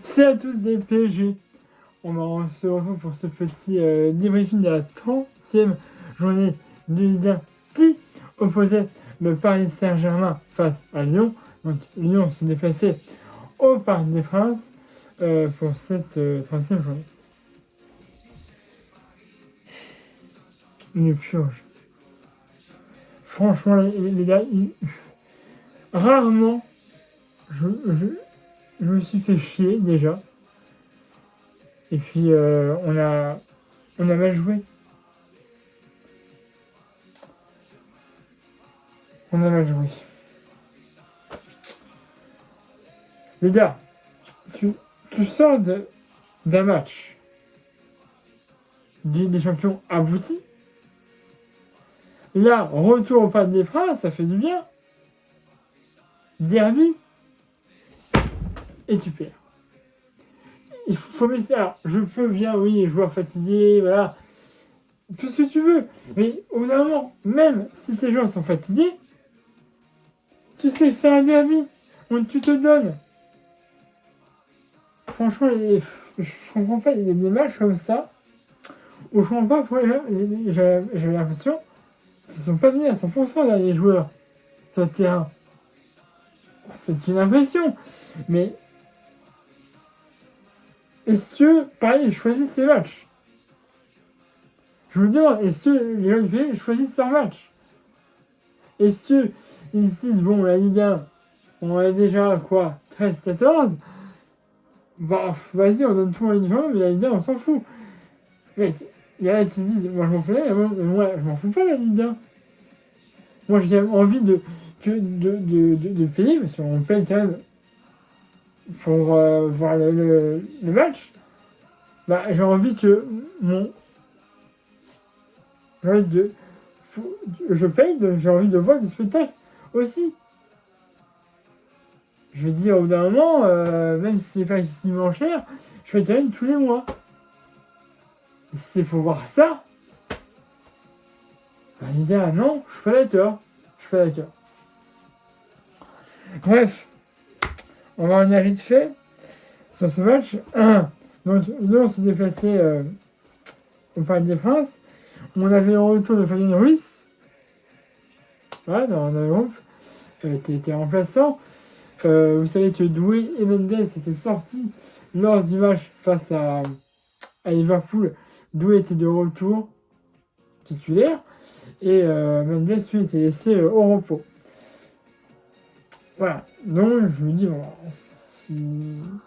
C'est à tous des PG. On se retrouve pour ce petit débriefing de la 30e journée de Ligue 1 qui opposait le Paris Saint-Germain face à Lyon. Donc Lyon se déplaçait au Parc des Princes pour cette 30e journée. Une purge. Franchement, les gars, rarement je me suis fait chier déjà. Et puis on a mal joué. On a mal joué. Les gars, tu sors d'un match des champions abouti. Là, retour au Parc des Princes, ça fait du bien. Derby. Et tu perds. Il faut m'expliquer. Alors, je peux bien, oui, joueur fatigué, voilà. Tout ce que tu veux. Mais au bout d'un moment, même si tes joueurs sont fatigués, tu sais que c'est un derby. Donc tu te donnes. Franchement, je comprends pas. Il y a des matchs comme ça où je comprends pas pourquoi j'avais l'impression qu'ils sont pas venus à 100% là, les joueurs sur le terrain. C'est une impression. Mais est-ce que, pareil, ils choisissent ces matchs? Je me demande, est-ce que les gens du pays choisissent leur match? Est-ce qu'ils se disent, bon, la Ligue 1, on est déjà, quoi, 13-14, bah, vas-y, on donne tout en Ligue 1, mais la Ligue 1, on s'en fout. Mec, il y en a qui se disent, moi, je m'en fous, moi, je m'en fous pas, la Ligue 1. Moi, j'ai envie de payer, parce qu'on paye quand même pour voir le match. Bah, j'ai envie que je paye, donc j'ai envie de voir du spectacle aussi. Je veux dire, au bout d'un moment, même si c'est pas excessivement cher, je paye quand même tous les mois. Et si c'est pour voir ça, bah, il dit, ah non, je suis pas d'accord. Bref, on va en aller vite fait sur ce match. Donc, nous, on s'est déplacé au Parc des Princes. On avait le retour de Fabien Ruiz. Voilà, dans le groupe. Qui était remplaçant. Vous savez que Doué et Mendes étaient sortis lors du match face à Liverpool. Doué était de retour titulaire. Et Mendes, lui, était laissé au repos. Voilà. Donc, je me dis, bon, si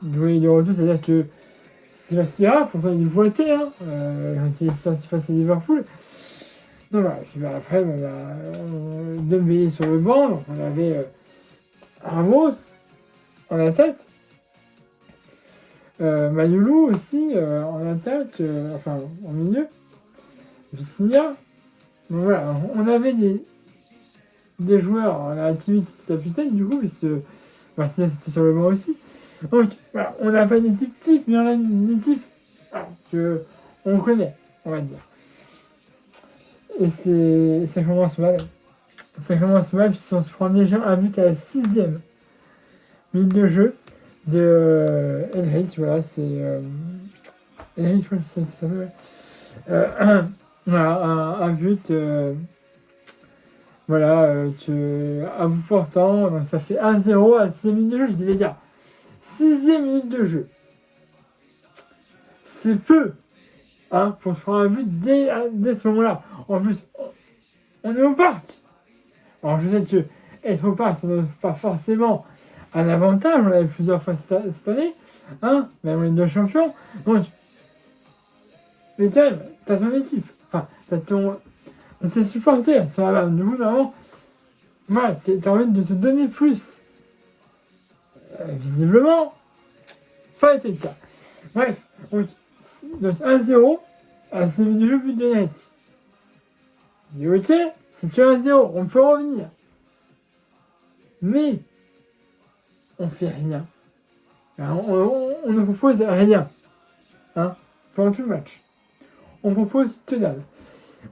Doué est de retour, c'est-à-dire que c'était pas si grave, pourtant il votait, hein, quand il est sorti face à Liverpool. Donc voilà, puis après, Dembélé sur le banc, donc on avait Ramos en attaque, Manoulou aussi en attaque, enfin en milieu, Vitinha. Donc voilà, on avait des joueurs, on a Timmy c'était capitaine du coup, puisque Martinez était sur le banc aussi. Donc voilà, on n'a pas une équipe type, mais on a une équipe qu'on connaît, on va dire. Et ça commence mal. Puisqu'on se prend déjà un but à la 6e minute de jeu de Henrik. Voilà, c'est Henrik, je crois que c'est ça. Voilà, un but. À bout portant, donc ça fait 1-0 à 6 minutes de jeu. Je dis les gars, 6e minute de jeu. C'est peu, hein, pour se prendre un but dès ce moment-là. En plus, on est au parc. Alors je sais que être au parc, ça ne donne pas forcément un avantage. On l'avait plusieurs fois cette année, hein, même les deux champions. Donc, mais quand même, t'as ton équipe, enfin, t'as tes supporters, ça va. Du coup, normalement, ouais, t'as envie de te donner plus. Visiblement, pas été le cas. Bref, donc 1-0 à 6 minutes de jeu, but de net. Je dis ok, c'est que 1-0, on peut revenir. Mais on fait rien. On ne propose rien. Hein, pendant tout le match. On propose que dalle.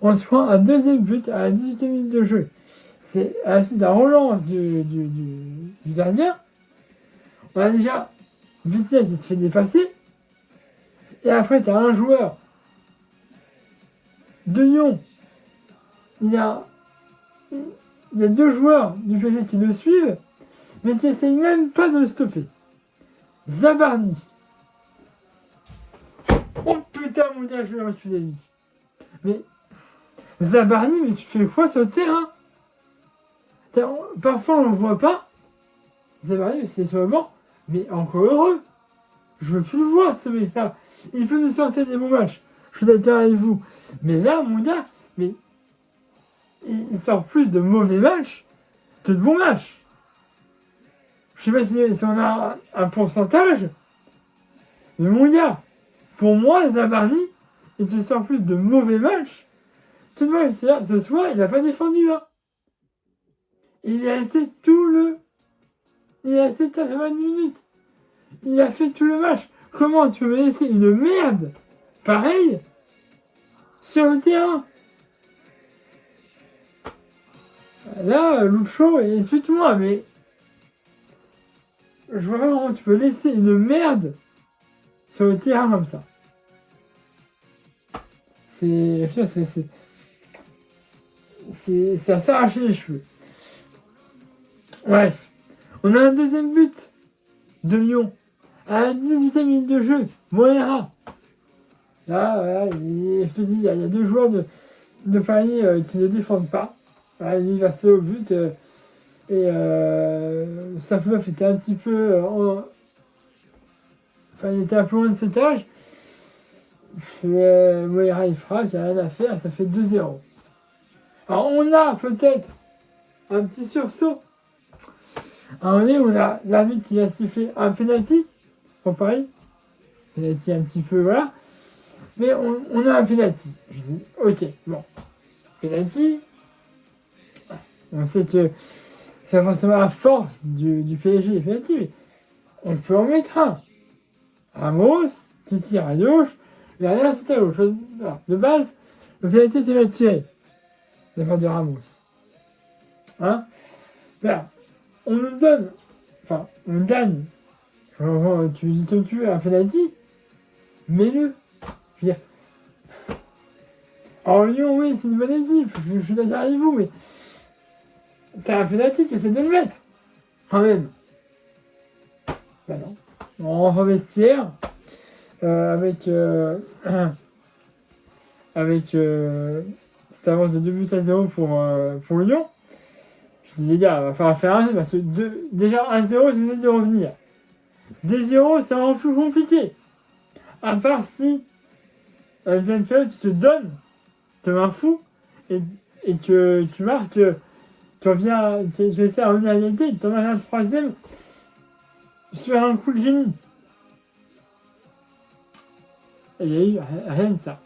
On se prend un deuxième but à la 18e minute de jeu. C'est à la suite d'un relance du gardien. On a déjà Vitesse, il se fait dépasser. Et après, tu as un joueur de Lyon. Il y a 2 joueurs du PSG qui le suivent, mais qui n'essayent même pas de le stopper. Zabarni. Oh putain, mon gars, je vais reculer lui. Mais Zabarni, mais tu fais quoi sur le terrain? Parfois, on le voit pas. Zabarni, c'est sur le banc. Mais encore heureux. Je veux plus le voir, ce mec-là. Il peut nous sortir des bons matchs. Je suis d'accord avec vous. Mais là, mon gars, mais il sort plus de mauvais matchs que de bons matchs. Je sais pas si on a un pourcentage. Mais mon gars, pour moi, Zabarni, il te sort plus de mauvais matchs que de bons matchs. C'est-à-dire, ce soir, il n'a pas défendu. Hein. Il est resté Il est resté 90 minutes. Il a fait tout le match. Comment tu peux me laisser une merde pareille sur le terrain? Là, Lucho, explique-moi, mais je vois pas comment tu peux laisser une merde sur le terrain comme ça. C'est à s'arracher les cheveux. Bref, on a un deuxième but de Lyon. À la 18e minute de jeu, Moera. Là, voilà, je te dis, il y a 2 joueurs de Paris qui ne défendent pas. Voilà, il va se au but. Saflov était un petit peu il était un peu loin de cet âge. Moira il frappe, il n'y a rien à faire, ça fait 2-0. Alors on a peut-être un petit sursaut. À un moment donné, on a l'arbitre qui a sifflé un penalty pour Paris. Penalty un petit peu, voilà. Mais on a un penalty. Je dis, ok, bon. Penalty. On sait que c'est pas forcément la force du PSG les penalty, mais on peut en mettre un. Ramos, qui tire à gauche, derrière c'est à gauche. Alors, de base, le penalty c'est mal tiré. De la part de Ramos. Hein? Là, on nous donne, on gagne. Tu dis comme tu veux un penalty, mets-le. Je veux dire. Alors Lyon, oui, c'est une bonne équipe, je suis d'accord avec vous, mais t'as un penalty, t'essaies de le mettre. Quand même. Bah non. On rentre au vestiaire avec cette avance de 2-0 pour Lyon. Je dis les gars, il va falloir faire un parce que déjà 1-0, je venais de revenir. 2-0, c'est vraiment plus compliqué. À part si deuxième période, tu te donnes comme un fou et que tu marques, tu reviens, tu essaies de revenir à l'égalité et tu en as un troisième sur un coup de génie. Et il n'y a eu rien de ça.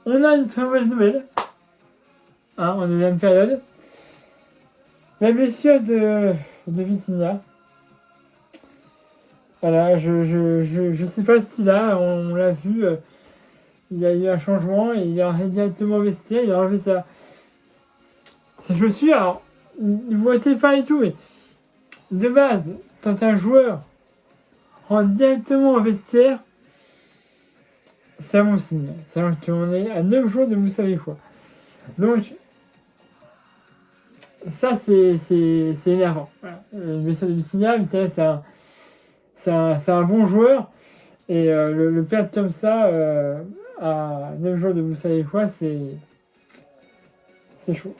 On a une très mauvaise nouvelle. En deuxième période. La blessure de Vitinha. Voilà, je sais pas ce qu'il a, on l'a vu, il a eu un changement et il est rentré directement au vestiaire, il a enlevé sa chaussure. Alors, il voitait pas et tout, mais de base, quand un joueur rentre directement au vestiaire, c'est un bon signe. C'est vrai qu'on est à 9 jours de vous savez quoi. Donc, ça c'est énervant. Voilà. Le blessure de Vitinha, c'est un bon joueur. Et le perdre comme ça, à 9 jours de vous savez quoi, c'est chaud.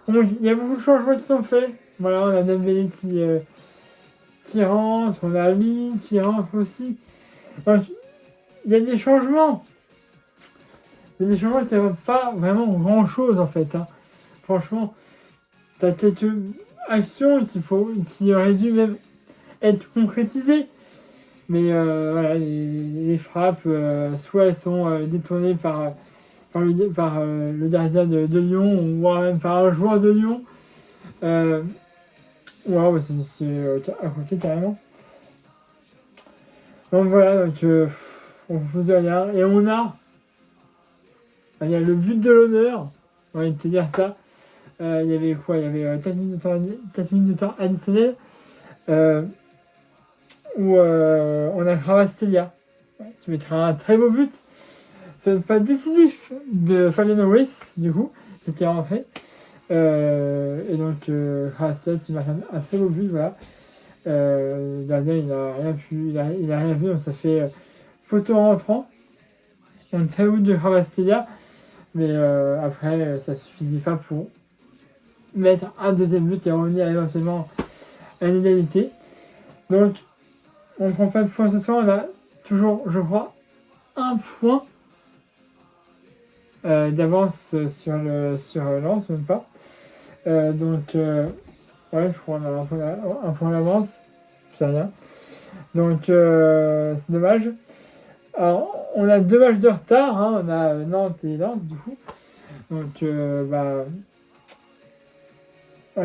Donc, il y a beaucoup de changements qui sont faits. Voilà, on a Dembélé qui rentre, on a Ali qui rentre aussi. Donc, il y a des changements. Il y a des changements qui ne servent pas vraiment grand chose en fait. Hein. Franchement, tu as quelques actions qui auraient dû même être concrétisées. Mais voilà, les frappes, soit elles sont détournées par le gardien de Lyon, ou même par un joueur de Lyon. Ou alors c'est à côté carrément. Donc voilà, on ne faisait rien. Et il y a le but de l'honneur, on va te dire ça. Il y avait quoi? Il y avait 4 minutes de temps additionnel. où on a Cravastelia, qui mettra un très beau but. Ce n'est pas décisif de Fabiano Ruiz, du coup, qui était rentré. Et donc, Cravastelia qui marque un très beau but, voilà. Gardien, il n'a rien vu, donc ça fait photo rentrant. Donc, très beau de Cravastelia, mais après, ça ne suffisait pas pour mettre un deuxième but et revenir éventuellement à l'égalité. Donc, on ne prend pas de points ce soir, on a toujours, je crois, un point d'avance sur Lens, même pas. Donc, ouais, je crois qu'on a un point d'avance, c'est rien. Donc, c'est dommage. Alors, on a 2 matchs de retard, hein, on a Nantes et Lens, du coup. Donc, on va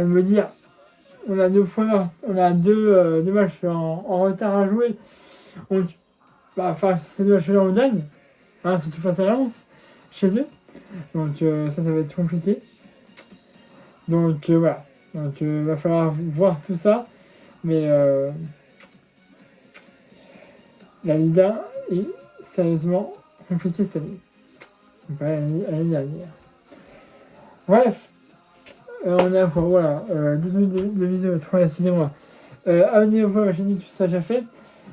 me dire, on a 2 points, on a deux matchs en retard à jouer. Donc, enfin, ces 2 matchs-là, on gagne, hein, surtout face à Lens, chez eux. Donc, ça va être compliqué. Donc, voilà. Donc, va falloir voir tout ça. Mais la Liga est sérieusement compliquée cette année. Pas l'année dernière. Bref, on a voilà, 12 minutes de visio, 3, excusez-moi. Abonnez-vous, j'ai dit tout ça, j'ai fait.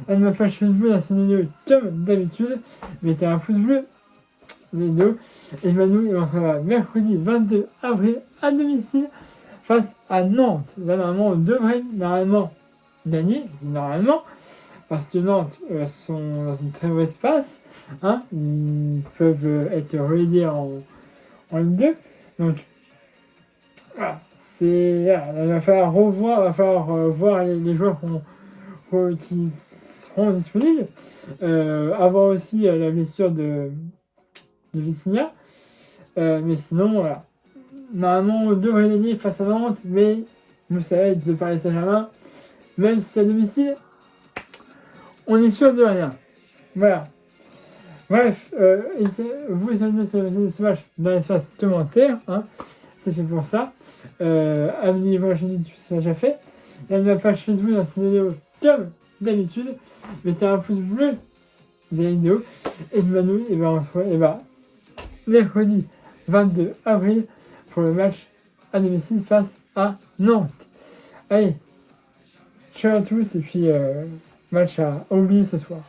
Elle ma page Facebook, la chaîne vidéo comme d'habitude. Mettez un pouce bleu, vidéo. Et nous, on va mercredi 22 avril à domicile face à Nantes. Là, normalement, on devrait gagner, normalement, parce que Nantes sont dans une très mauvaise passe. Hein, ils peuvent être relégués en Ligue 2. Donc, voilà, il va falloir voir les joueurs qui seront disponibles. Avoir aussi la blessure de Vitinha. Mais sinon, voilà. Normalement, on devrait gagner face à Nantes, mais vous savez, le Paris Saint-Germain, même si c'est à domicile, on est sûr de rien. Voilà. Bref, vous allez ce match dans l'espace commentaire, hein, c'est fait pour ça. Abonnez-vous à la chaîne YouTube si c'est déjà fait. Là, ma page Facebook dans cette vidéo comme d'habitude. Mettez un pouce bleu de la vidéo. Et nous, et on se voit mercredi 22 avril pour le match à domicile face à Nantes. Allez, ciao à tous et puis match à oublier ce soir.